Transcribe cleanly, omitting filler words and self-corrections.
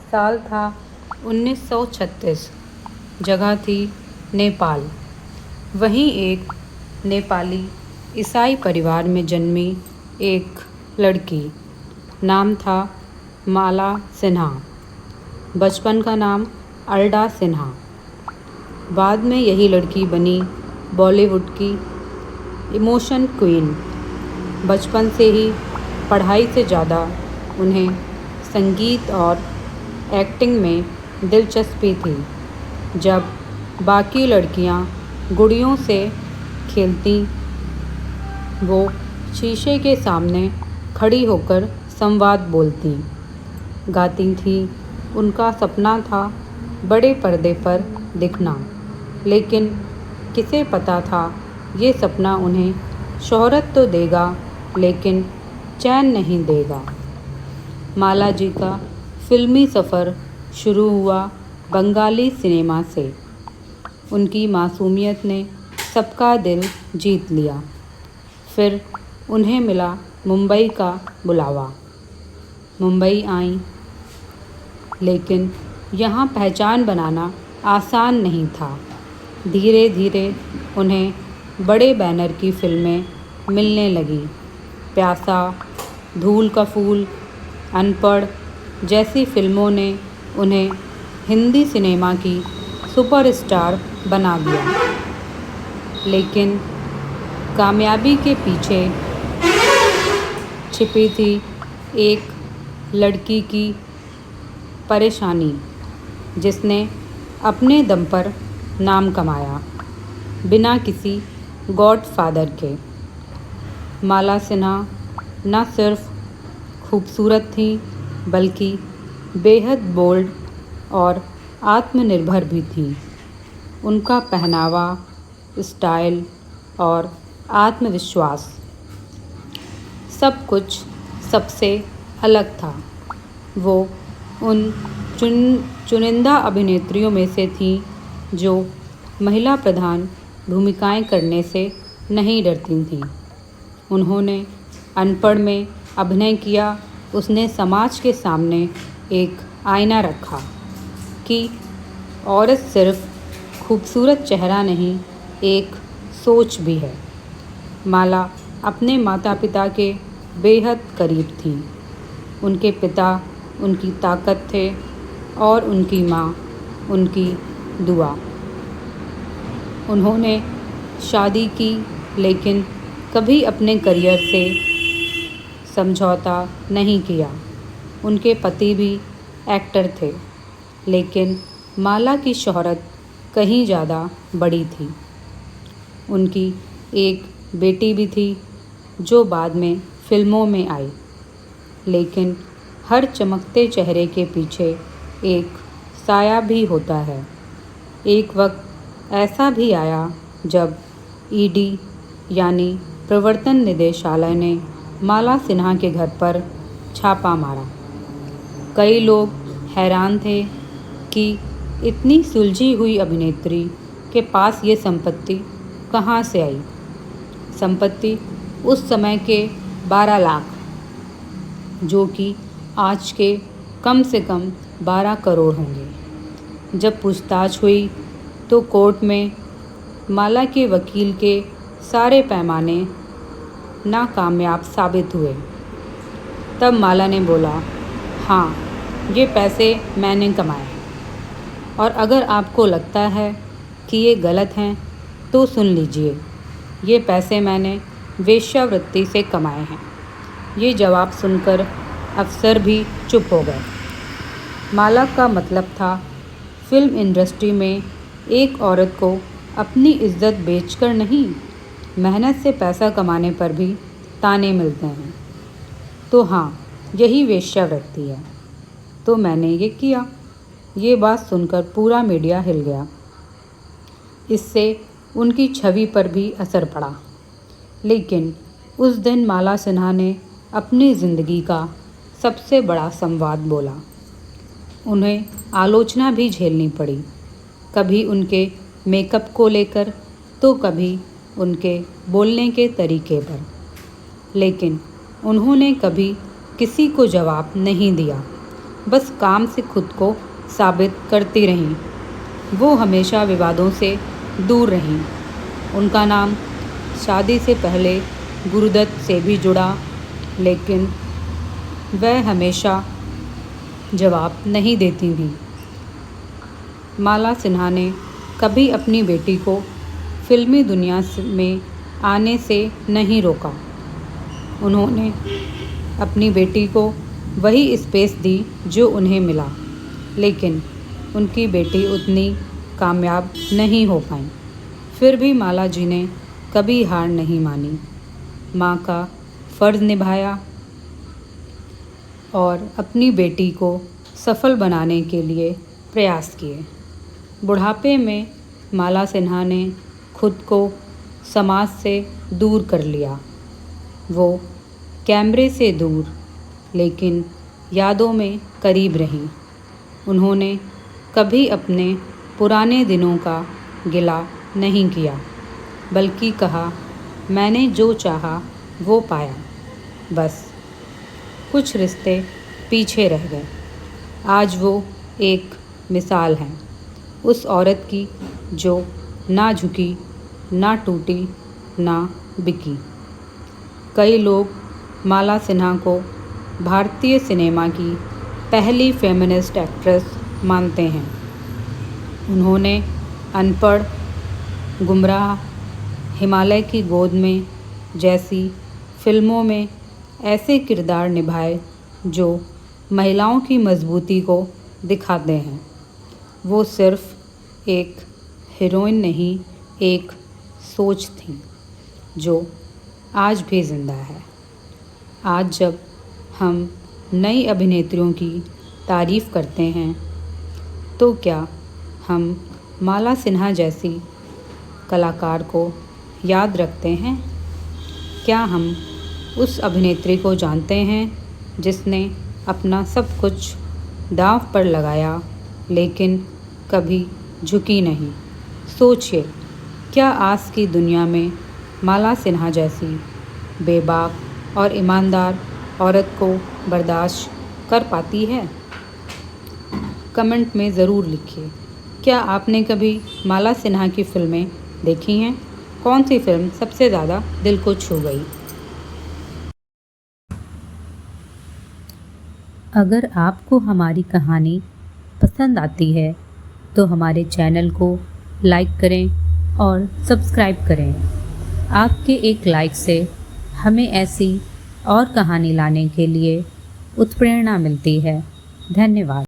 साल था 1936। जगह थी नेपाल। वहीं एक नेपाली ईसाई परिवार में जन्मी एक लड़की। नाम था माला सिन्हा। बचपन का नाम अल्डा सिन्हा। बाद में यही लड़की बनी बॉलीवुड की इमोशन क्वीन। बचपन से ही पढ़ाई से ज़्यादा उन्हें संगीत और एक्टिंग में दिलचस्पी थी। जब बाकी लड़कियां गुड़ियों से खेलती, वो शीशे के सामने खड़ी होकर संवाद बोलती, गाती थी। उनका सपना था बड़े पर्दे पर दिखना, लेकिन किसे पता था ये सपना उन्हें शोहरत तो देगा, लेकिन चैन नहीं देगा। माला जी का फिल्मी सफ़र शुरू हुआ बंगाली सिनेमा से। उनकी मासूमियत ने सबका दिल जीत लिया। फिर उन्हें मिला मुंबई का बुलावा। मुंबई आईं, लेकिन यहाँ पहचान बनाना आसान नहीं था। धीरे धीरे उन्हें बड़े बैनर की फिल्में मिलने लगी। प्यासा, धूल का फूल, अनपढ़ जैसी फिल्मों ने उन्हें हिंदी सिनेमा की सुपरस्टार बना दिया। लेकिन कामयाबी के पीछे छिपी थी एक लड़की की परेशानी, जिसने अपने दम पर नाम कमाया, बिना किसी गॉडफादर के। माला सिन्हा न सिर्फ खूबसूरत थी, बल्कि बेहद बोल्ड और आत्मनिर्भर भी थी। उनका पहनावा, स्टाइल और आत्मविश्वास, सब कुछ सबसे अलग था। वो उन चुनिंदा अभिनेत्रियों में से थी जो महिला प्रधान भूमिकाएं करने से नहीं डरती थीं। उन्होंने अनपढ़ में अभिनय किया। उसने समाज के सामने एक आईना रखा कि औरत सिर्फ खूबसूरत चेहरा नहीं, एक सोच भी है। माला अपने माता पिता के बेहद करीब थी। उनके पिता उनकी ताकत थे और उनकी माँ उनकी दुआ। उन्होंने शादी की, लेकिन कभी अपने करियर से समझौता नहीं किया। उनके पति भी एक्टर थे, लेकिन माला की शोहरत कहीं ज़्यादा बड़ी थी। उनकी एक बेटी भी थी जो बाद में फिल्मों में आई। लेकिन हर चमकते चेहरे के पीछे एक साया भी होता है। एक वक्त ऐसा भी आया जब ईडी यानी प्रवर्तन निदेशालय ने माला सिन्हा के घर पर छापा मारा। कई लोग हैरान थे कि इतनी सुलझी हुई अभिनेत्री के पास ये संपत्ति कहाँ से आई। संपत्ति उस समय के 12 लाख, जो कि आज के कम से कम 12 करोड़ होंगे। जब पूछताछ हुई तो कोर्ट में माला के वकील के सारे पैमाने नाकामयाब साबित हुए। तब माला ने बोला, हाँ, ये पैसे मैंने कमाए, और अगर आपको लगता है कि ये गलत हैं तो सुन लीजिए, ये पैसे मैंने वेश्यावृत्ति से कमाए हैं। ये जवाब सुनकर अफसर भी चुप हो गए। माला का मतलब था फिल्म इंडस्ट्री में एक औरत को अपनी इज्जत बेचकर नहीं, मेहनत से पैसा कमाने पर भी ताने मिलते हैं। तो हाँ, यही वेश्यावृत्ति है। तो मैंने ये किया। ये बात सुनकर पूरा मीडिया हिल गया। इससे उनकी छवि पर भी असर पड़ा। लेकिन उस दिन माला सिन्हा ने अपनी ज़िंदगी का सबसे बड़ा संवाद बोला। उन्हें आलोचना भी झेलनी पड़ी, कभी उनके मेकअप को लेकर तो कभी उनके बोलने के तरीके पर। लेकिन उन्होंने कभी किसी को जवाब नहीं दिया। बस काम से खुद को साबित करती रहीं। वो हमेशा विवादों से दूर रहीं। उनका नाम शादी से पहले गुरुदत्त से भी जुड़ा, लेकिन वह हमेशा जवाब नहीं देती थीं। माला सिन्हा ने कभी अपनी बेटी को फिल्मी दुनिया में आने से नहीं रोका। उन्होंने अपनी बेटी को वही स्पेस दी जो उन्हें मिला, लेकिन उनकी बेटी उतनी कामयाब नहीं हो पाई। फिर भी माला जी ने कभी हार नहीं मानी, माँ का फ़र्ज़ निभाया और अपनी बेटी को सफल बनाने के लिए प्रयास किए। बुढ़ापे में माला सिन्हा ने खुद को समाज से दूर कर लिया। वो कैमरे से दूर लेकिन यादों में करीब रहीं। उन्होंने कभी अपने पुराने दिनों का गिला नहीं किया, बल्कि कहा, मैंने जो चाहा वो पाया। बस कुछ रिश्ते पीछे रह गए। आज वो एक मिसाल हैं उस औरत की जो ना झुकी, ना टूटी, ना बिकी। कई लोग माला सिन्हा को भारतीय सिनेमा की पहली फेमिनिस्ट एक्ट्रेस मानते हैं। उन्होंने अनपढ़, गुमराह, हिमालय की गोद में जैसी फिल्मों में ऐसे किरदार निभाए जो महिलाओं की मजबूती को दिखाते हैं। वो सिर्फ एक हीरोइन नहीं, एक सोच थी जो आज भी ज़िंदा है। आज जब हम नई अभिनेत्रियों की तारीफ़ करते हैं, तो क्या हम माला सिन्हा जैसी कलाकार को याद रखते हैं? क्या हम उस अभिनेत्री को जानते हैं जिसने अपना सब कुछ दांव पर लगाया लेकिन कभी झुकी नहीं? सोचिए, क्या आज की दुनिया में माला सिन्हा जैसी बेबाक और ईमानदार औरत को बर्दाश्त कर पाती है? कमेंट में ज़रूर लिखिए। क्या आपने कभी माला सिन्हा की फ़िल्में देखी हैं? कौन सी फ़िल्म सबसे ज़्यादा दिल को छू गई? अगर आपको हमारी कहानी पसंद आती है तो हमारे चैनल को लाइक करें और सब्सक्राइब करें। आपके एक लाइक से हमें ऐसी और कहानी लाने के लिए उत्प्रेरणा मिलती है। धन्यवाद।